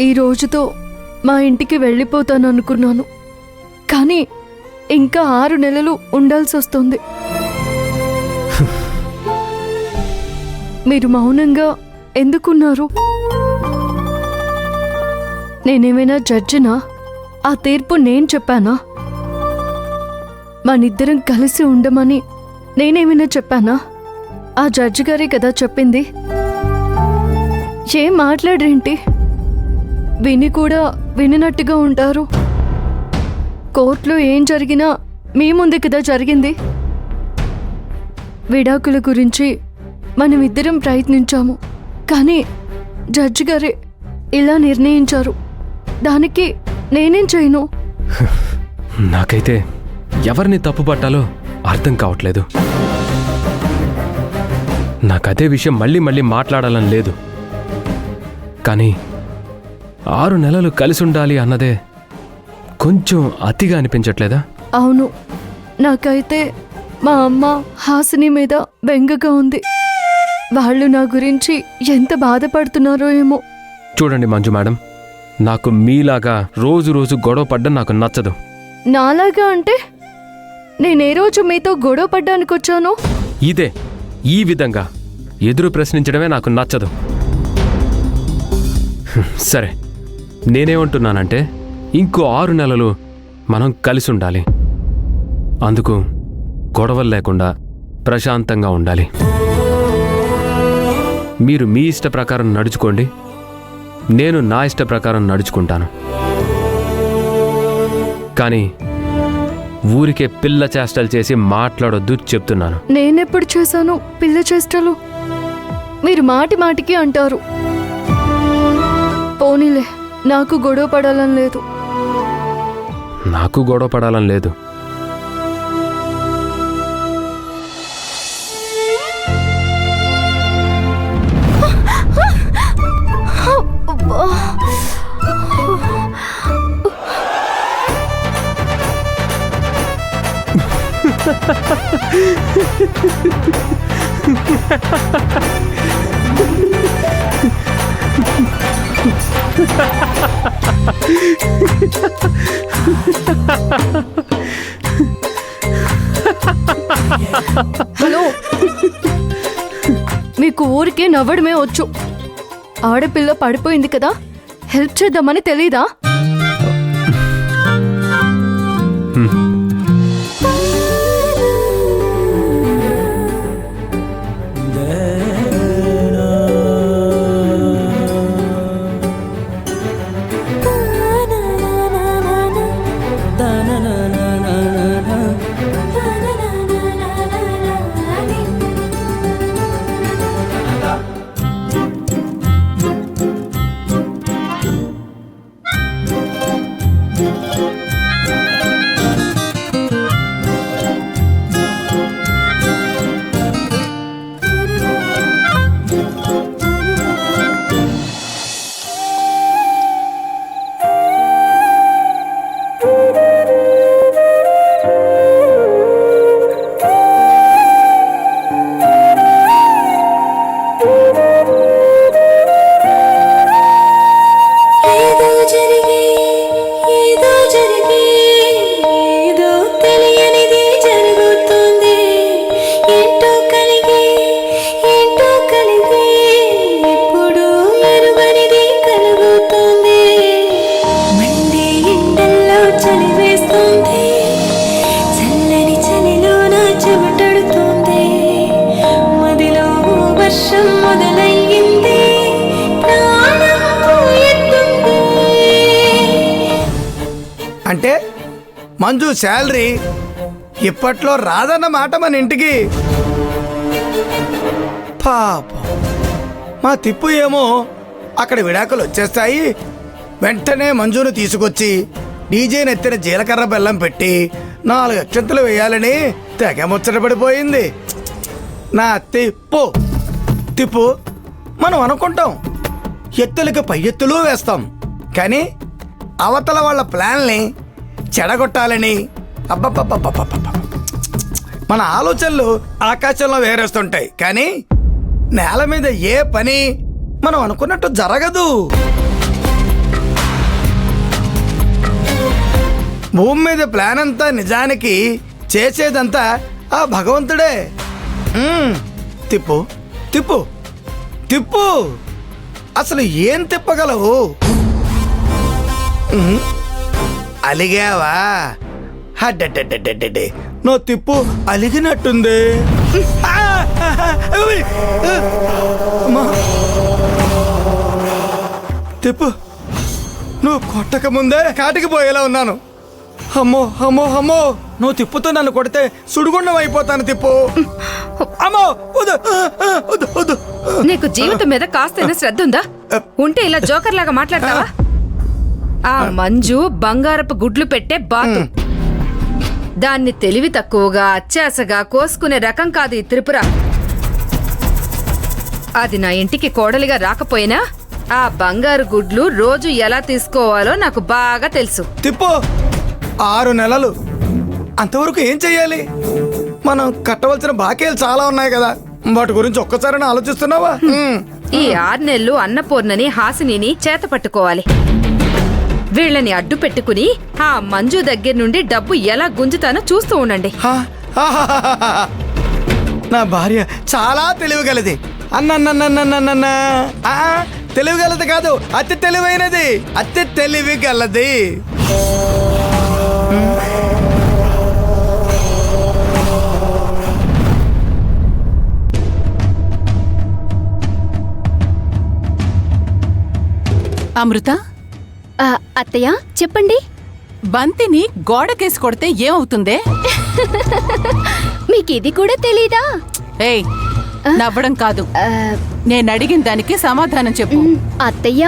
ఈ రోజుతో మా ఇంటికి వెళ్ళిపోతాను అనుకున్నాను, కానీ ఇంకా 6 నెలలు ఉండాల్సి వస్తుంది. మీరు మౌనంగా ఎందుకున్నారు? నేనేమైనా జడ్జినా? ఆ తీర్పు నేను చెప్పానా? మనిద్దరం కలిసి ఉండమని నేనేమైనా చెప్పానా? ఆ జడ్జి గారే కదా చెప్పింది. ఏం మాట్లాడరేంటి? విని కూడా వినినట్టుగా ఉంటారు. కోర్టులో ఏం జరిగినా మీ ముందే కదా జరిగింది. విడాకుల గురించి మనమిద్దరం ప్రయత్నించాము, కానీ జడ్జి గారే ఇలా నిర్ణయించారు. దానికి నేనేం చేయను? నాకైతే ఎవరిని తప్పుపట్టాలో అర్థం కావట్లేదు. నాకదే విషయం మళ్ళీ మళ్ళీ మాట్లాడాలని లేదు, కానీ 6 నెలలు కలిసి ఉండాలి అన్నదే కొంచెం అతిగా అనిపించట్లేదా? అవును, నాకైతే మా అమ్మ హాసిని మీద బెంగగా ఉంది. వాళ్ళు నా గురించి ఎంత బాధపడుతున్నారో ఏమో. చూడండి మంజు మేడం, నాకు మీలాగా రోజు రోజు గొడవ పడ్డం నాకు నచ్చదు. నాలాగా అంటే నేనే రోజు మీతో గొడవ పడ్డానికి వచ్చాను? ఇదే ఈ విధంగా ఎదురు ప్రశ్నించడమే నాకు నచ్చదు. సరే, నేనేమంటున్నానంటే ఇంకో 6 నెలలు మనం కలిసి ఉండాలి. అందుకు గొడవలు లేకుండా ప్రశాంతంగా ఉండాలి. మీరు మీ ఇష్ట ప్రకారం నడుచుకోండి, నేను నా ఇష్ట ప్రకారం నడుచుకుంటాను. కానీ ఊరికే పిల్ల చేష్టలు చేసి మాట్లాడొద్దు చెప్తున్నాను. నేనెప్పుడు చేశాను పిల్ల చేష్టలు? మీరు మాటి మాటికి అంటారు. పోనీలే, నాకు గొడవ పడాలని లేదు. నాకు గొడవ పడాలని లేదు. హలో, మీకు ఊరికే నవ్వడమే వచ్చు. ఆడపిల్ల పడిపోయింది కదా, హెల్ప్ చేద్దామని తెలీదా? అంటే మంజు శాలరీ ఇప్పట్లో రాదన్నమాట మన ఇంటికి. పాపం మా తిప్పు ఏమో అక్కడ విడాకులు వచ్చేస్తాయి, వెంటనే మంజును తీసుకొచ్చి డీజే నెత్తిన జీలకర్ర బెల్లం పెట్టి 4 అక్షంతలు వేయాలని తెగ ముచ్చటపడిపోయింది. నా తిప్పు తిప్పు మనం అనుకుంటాం, ఎత్తులకి పై ఎత్తులు వేస్తాం, కానీ అవతల వాళ్ళ ప్లాన్ని చెడగొట్టాలని అబ్బబ్బబ్బబ్బబ్బ మన ఆలోచనలు ఆకాశంలో వేరేస్తుంటాయి, కానీ నేల మీద ఏ పని మనం అనుకున్నట్టు జరగదు. భూమి మీద ప్లాన్ అంతా నిజానికి చేసేదంతా ఆ భగవంతుడే. తిప్పు తిప్పు తిప్పు, అసలు ఏం తిప్పగలవు? అలిగావా? హడ్డడ్డడ్డడ్డే, నో తిప్పు అలిగినట్టుంది. అమ్మా. తిప్పు, నువ్వు కొట్టక ముందే కాటికి పోయేలా ఉన్నాను. అమ్మో అమ్మో అమ్మో, నువ్వు తిప్పుతో నన్ను కొడితే సుడిగుండం అయిపోతాను. తిప్పు. అమ్మో వద్దు, వద్దు, వద్దు. నీకు జీవితం మీద కాస్తైనా శ్రద్ధ ఉందా? ఉంటే ఇలా జోకర్ లాగా మాట్లాడతావా? ఆ మంజు బంగారపు గుడ్లు పెట్టే బాతు. దాన్ని తెలివి తక్కువగా అత్యాసగా కోసుకునే రకం కాదు ఈ త్రిపుర. అది నా ఇంటికి కోడలిగా రాకపోయినా ఆ బంగారు గుడ్లు రోజు ఎలా తీసుకోవాలో నాకు బాగా తెలుసు. తిప్పు. 6 నెలలు అంతవరకు ఏం చెయ్యాలి? మనం కట్టవలసిన బాకీలు చాలా ఉన్నాయి కదా, వాటి గురించి ఒక్కసారైనా ఆలోచిస్తున్నావా? ఈ 6 నెలలు అన్నపూర్ణని హాసినిని చేత పట్టుకోవాలి. వీళ్ళని అడ్డు పెట్టుకుని ఆ మంజు దగ్గర నుండి డబ్బు ఎలా గుంజుతానో చూస్తూ ఉండండి. నా భార్య చాలా తెలివిగలది. అన్న తెలివిగలది కాదు, అతి తెలివైనది, అతి తెలివిగలది. అమృత, అత్తయ్య చెప్పండి. బంతిని గోడకేసి కొడితే ఏమవుతుందే? మీకు ఇది కూడా తెలీదా? ఏయ్, నవ్వడం కాదు, నేనడిగిన దానికి సమాధానం చెప్పు. అత్తయ్య,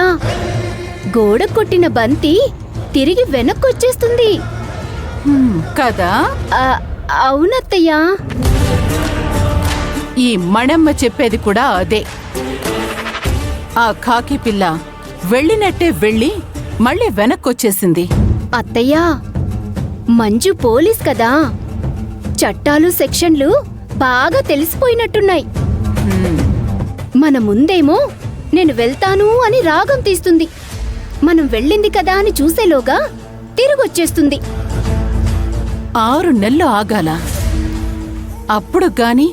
గోడ కొట్టిన బంతి తిరిగి వెనక్కొచ్చేస్తుంది కదా? అవునత్తయ్యా. ఈ మణమ్మ చెప్పేది కూడా అదే. ఆ కాకి పిల్ల వెళ్ళినట్టే వెళ్ళి మళ్ళీ వెనక్కొచ్చేసింది. అత్తయ్యా, మంజు పోలీస్ కదా, చట్టాలు సెక్షన్లు బాగా తెలిసిపోయినట్టున్నాయి. మన ముందేమో నేను వెళ్తాను అని రాగం తీస్తుంది, మనం వెళ్ళింది కదా అని చూసేలోగా తిరిగొచ్చేస్తుంది. 6 నెలలు ఆగాల, అప్పుడు గాని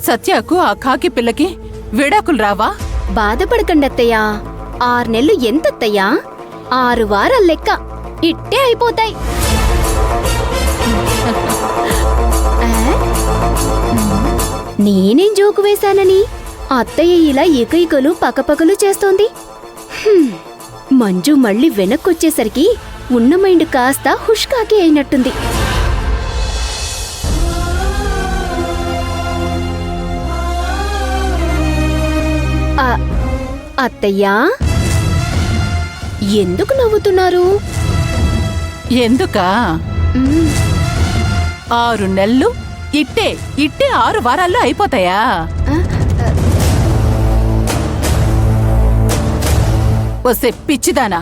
సత్యకు ఆ కాకి పిల్లకి విడాకులు రావా? బాధపడకండి అత్తయ్యా, 6 నెలలు ఎంతత్తయ్యా? 6 వారాల లెక్క ఇట్టే అయిపోతాయి. నేనేం జోకు వేశానని అత్తయ్య ఇలా ఏకైకలు పకపకలు చేస్తోంది? మంజు మళ్ళీ వెనక్కొచ్చేసరికి ఉన్న మైండ్ కాస్త హుష్కాకి అయినట్టుంది. అత్తయ్యా, ఎందుకు నవ్వుతున్నారు? ఎందుకా? 6 నెలలు ఇట్టే 6 వారాల్లో అయిపోతాయా? వస్తే పిచ్చిదానా,